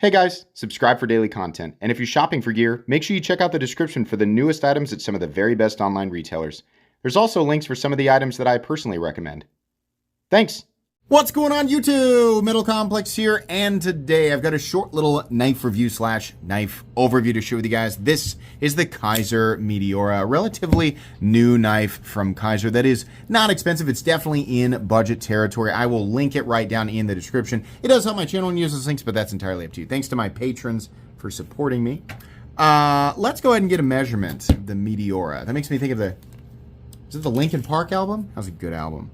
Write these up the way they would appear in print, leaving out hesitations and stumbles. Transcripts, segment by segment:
Hey guys, subscribe for daily content, and if you're shopping for gear, make sure you check out the description for the newest items at some of the very best online retailers. There's also links for some of the items that I personally recommend. Thanks! What's going on YouTube? Metal Complex here, and today I've got a short little knife review slash knife overview to share with you guys. This is the Kizer Meteora, a relatively new knife from Kizer that is not expensive. It's definitely in budget territory. I will link it right down in the description. It does help my channel and use those links, but that's entirely up to you. Thanks to my patrons for supporting me. Let's go ahead and get a measurement of the Meteora. That makes me think of is it the Linkin Park album? That was a good album.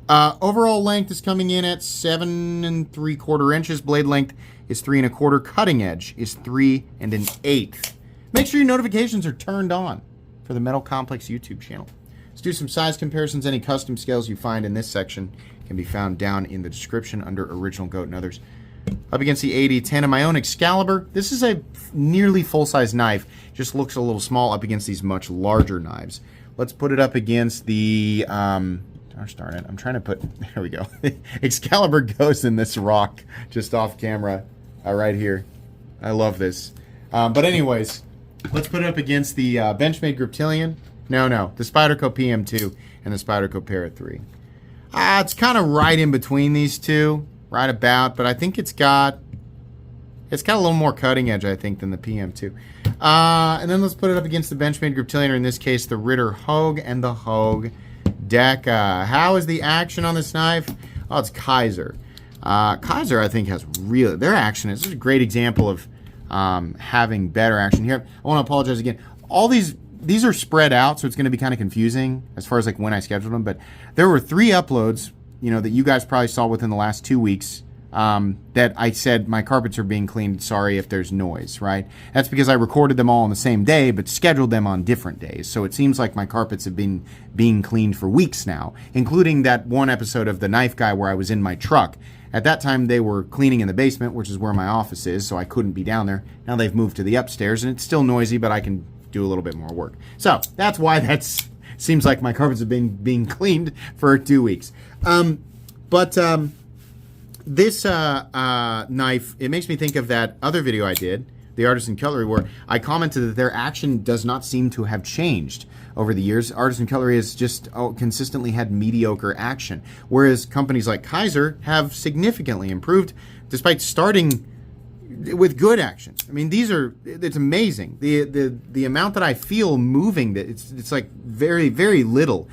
Overall length is coming in at 7 3/4 inches. Blade length is 3 1/4. Cutting edge is 3 1/8. Make sure your notifications are turned on for the Metal Complex YouTube channel. Let's do some size comparisons. Any custom scales you find in this section can be found down in the description under Original Goat and others. Up against the 8010 of my own Excalibur. This is a nearly full-size knife. Just looks a little small up against these much larger knives. Let's put it up against the... Gosh darn it, I'm trying to put, there we go. Excalibur goes in this rock just off camera right here. I love this. But anyways, let's put it up against the Benchmade Griptilian. No, the Spyderco PM2 and the Spyderco Para 3. It's kind of right in between these two, right about, but I think it's got a little more cutting edge, I think, than the PM2. And then let's put it up against the Benchmade Griptilian, or in this case, the Ritter Hogue and the Hogue Deca. How is the action on this knife? Oh, it's Kizer. Kizer, I think, has their action is a great example of having better action here. I want to apologize again. All these are spread out, so it's going to be kind of confusing as far as like when I scheduled them. But there were 3 uploads, that you guys probably saw within the last 2 weeks. That I said my carpets are being cleaned, sorry if there's noise, right? That's because I recorded them all on the same day, but scheduled them on different days. So it seems like my carpets have been being cleaned for weeks now, including that one episode of The Knife Guy where I was in my truck. At that time, they were cleaning in the basement, which is where my office is, so I couldn't be down there. Now they've moved to the upstairs, and it's still noisy, but I can do a little bit more work. So that's why seems like my carpets have been being cleaned for 2 weeks. This knife, it makes me think of that other video I did, the Artisan Cutlery, where I commented that their action does not seem to have changed over the years. Artisan Cutlery has just consistently had mediocre action, whereas companies like Kizer have significantly improved despite starting with good action. I mean, it's amazing. The amount that I feel moving, it's like very, very little,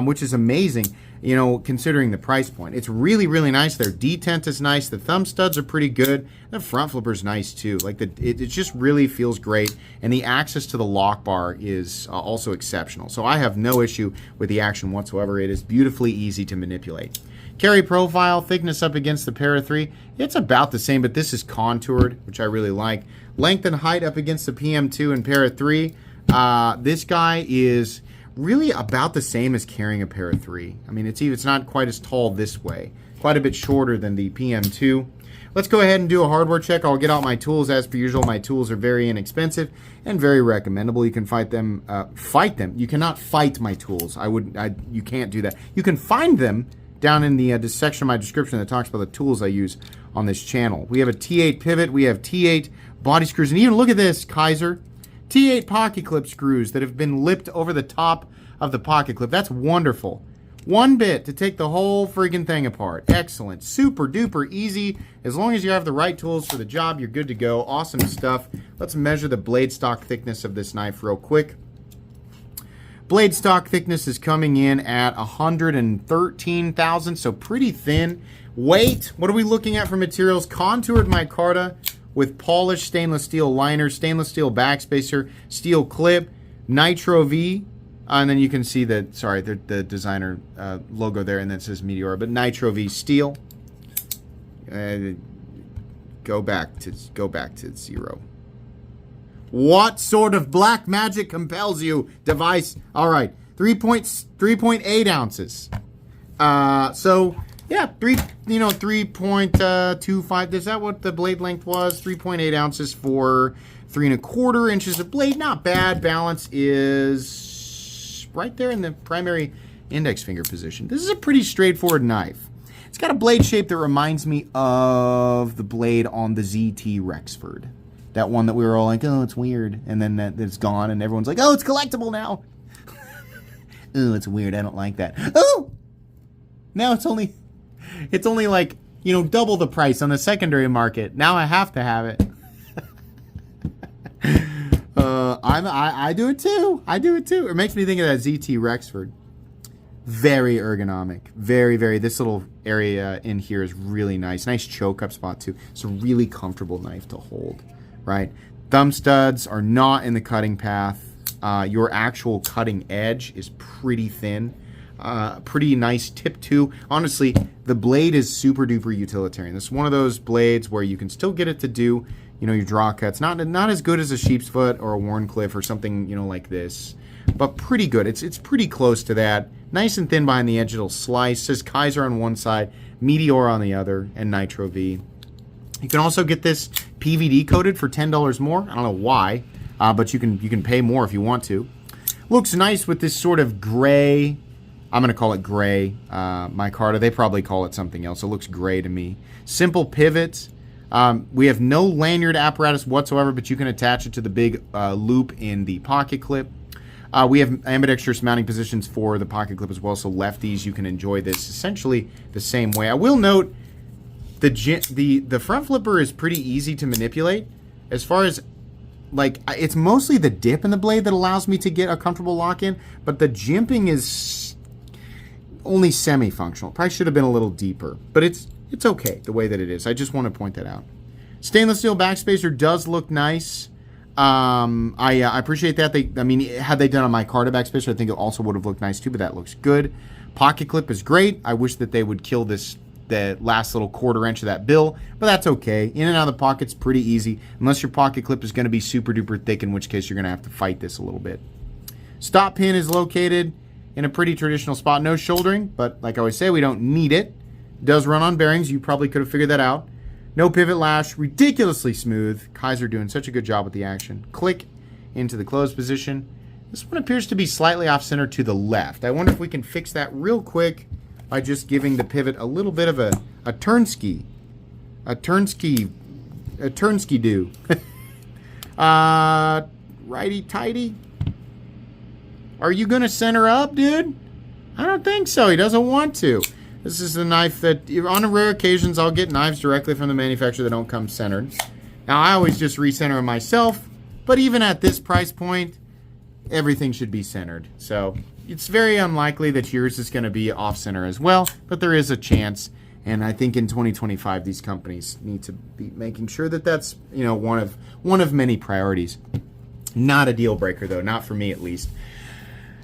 which is amazing. Considering the price point. It's really, really nice. Their detent is nice. The thumb studs are pretty good. The front flipper's nice too. Like it just really feels great. And the access to the lock bar is also exceptional. So I have no issue with the action whatsoever. It is beautifully easy to manipulate. Carry profile, thickness up against the Para 3. It's about the same, but this is contoured, which I really like. Length and height up against the PM2 and Para 3. This guy is really about the same as carrying a Para 3. I mean, it's not quite as tall this way. Quite a bit shorter than the PM2. Let's go ahead and do a hardware check. I'll get out my tools as per usual. My tools are very inexpensive and very recommendable. You can fight them. You cannot fight my tools. You can't do that. You can find them down in the section of my description that talks about the tools I use on this channel. We have a T8 pivot. We have T8 body screws. And even look at this, Kizer. T8 pocket clip screws that have been lipped over the top of the pocket clip. That's wonderful. One bit to take the whole friggin' thing apart. Excellent. Super duper easy. As long as you have the right tools for the job, you're good to go. Awesome stuff. Let's measure the blade stock thickness of this knife real quick. Blade stock thickness is coming in at 113 thousandths, so pretty thin. Weight, what are we looking at for materials? Contoured micarta with polished stainless steel liner, stainless steel backspacer, steel clip, Nitro V, and then you can see the designer logo there, and then it says Meteora, but Nitro V steel. Go back to 0. What sort of black magic compels you, device? All right, 3.8 ounces. So yeah, 3.25. Is that what the blade length was? 3.8 ounces for 3 1/4 inches of blade. Not bad. Balance is right there in the primary index finger position. This is a pretty straightforward knife. It's got a blade shape that reminds me of the blade on the ZT Rexford. That one that we were all like, oh, it's weird. And then it's gone and everyone's like, oh, it's collectible now. Oh, it's weird. I don't like that. Oh! Now it's only like, double the price on the secondary market. Now I have to have it. I do it too. It makes me think of that ZT Rexford. Very ergonomic. Very, very. This little area in here is really nice. Nice choke up spot too. It's a really comfortable knife to hold, right? Thumb studs are not in the cutting path. Your actual cutting edge is pretty thin. Pretty nice tip too. Honestly, the blade is super duper utilitarian. This is one of those blades where you can still get it to do, your draw cuts. Not as good as a sheep's foot or a Warncliffe or something, like this, but pretty good. It's pretty close to that. Nice and thin behind the edge. It'll slice. It says Kizer on one side, Meteora on the other, and Nitro V. You can also get this PVD coated for $10 more. I don't know why, but you can pay more if you want to. Looks nice with this sort of gray. I'm going to call it gray. Micarta, they probably call it something else. It looks gray to me. Simple pivot. We have no lanyard apparatus whatsoever, but you can attach it to the big loop in the pocket clip. We have ambidextrous mounting positions for the pocket clip as well, so lefties, you can enjoy this essentially the same way. I will note the front flipper is pretty easy to manipulate. As far as, it's mostly the dip in the blade that allows me to get a comfortable lock-in, but the jimping is only semi-functional. Probably should have been a little deeper, but it's okay the way that it is. I just want to point that out. Stainless steel backspacer does look nice. I appreciate that. Had they done a micarta backspacer, I think it also would have looked nice too, but that looks good. Pocket clip is great. I wish that they would kill the last little quarter inch of that bill, but that's okay. In and out of the pocket's pretty easy, unless your pocket clip is going to be super duper thick, in which case you're going to have to fight this a little bit. Stop pin is located in a pretty traditional spot. No shouldering, but like I always say, we don't need it. It does run on bearings. You probably could have figured that out. No pivot lash, ridiculously smooth. Kizer doing such a good job with the action. Click into the closed position. This one appears to be slightly off center to the left. I wonder if we can fix that real quick by just giving the pivot a little bit of a turnski. A turnski do. Righty tighty. Are you gonna center up, dude? I don't think so. He doesn't want to. This is a knife that, on rare occasions, I'll get knives directly from the manufacturer that don't come centered. Now, I always just recenter them myself, but even at this price point, everything should be centered. So it's very unlikely that yours is going to be off-center as well, but there is a chance. And I think in 2025, these companies need to be making sure that that's, one of many priorities. Not a deal breaker, though, not for me at least.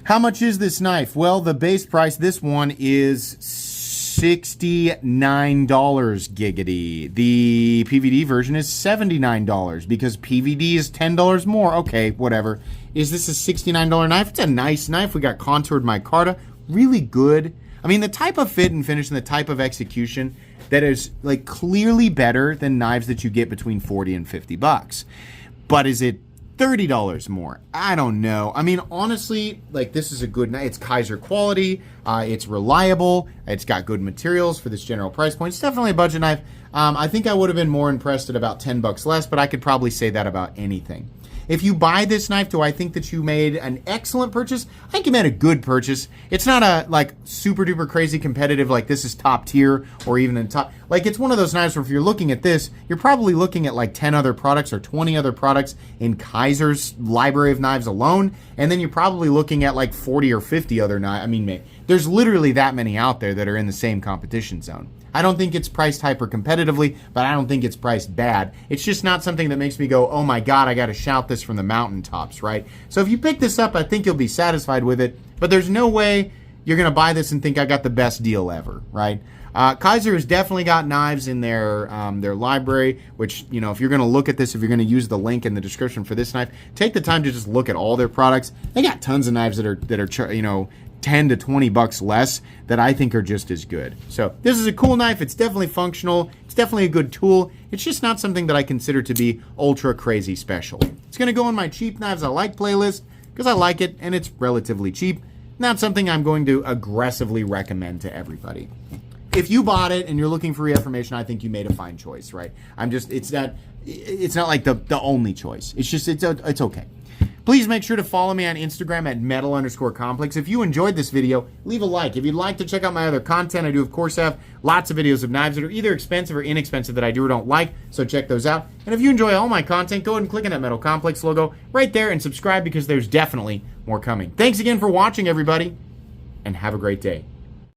How much is this knife? Well, the base price, this one is $69 giggity. The PVD version is $79 because PVD is $10 more. Okay, whatever. Is this a $69 knife? It's a nice knife. We got contoured micarta. Really good. I mean, the type of fit and finish and the type of execution that is clearly better than knives that you get between 40 and 50 bucks. But is it $30 more? I don't know. I mean, honestly, this is a good knife. It's Kizer quality. It's reliable. It's got good materials for this general price point. It's definitely a budget knife. I think I would have been more impressed at about 10 bucks less, but I could probably say that about anything. If you buy this knife, do I think that you made an excellent purchase? I think you made a good purchase. It's not a super duper crazy competitive, this is top tier or even in top. It's one of those knives where if you're looking at this, you're probably looking at 10 other products or 20 other products in Kizer's library of knives alone. And then you're probably looking at 40 or 50 other knives. I mean, there's literally that many out there that are in the same competition zone. I don't think it's priced hyper competitively, but I don't think it's priced bad. It's just not something that makes me go, oh my God, I got to shout this from the mountaintops, right? So if you pick this up, I think you'll be satisfied with it, but there's no way you're going to buy this and think I got the best deal ever, right? Kizer has definitely got knives in their library, which, if you're going to look at this, if you're going to use the link in the description for this knife, take the time to just look at all their products. They got tons of knives that are 10 to 20 bucks less that I think are just as good. So this is a cool knife. It's definitely functional. It's definitely a good tool. It's just not something that I consider to be ultra crazy special. It's going to go in my cheap knives I like playlist because I like it and it's relatively cheap. Not something I'm going to aggressively recommend to everybody. if you bought it and you're looking for reaffirmation, I think you made a fine choice, right? It's not like the only choice. It's just, it's okay. Please make sure to follow me on Instagram at metal_complex. If you enjoyed this video, leave a like. If you'd like to check out my other content, I do, of course, have lots of videos of knives that are either expensive or inexpensive that I do or don't like, so check those out. And if you enjoy all my content, go ahead and click on that Metal Complex logo right there and subscribe because there's definitely more coming. Thanks again for watching, everybody, and have a great day.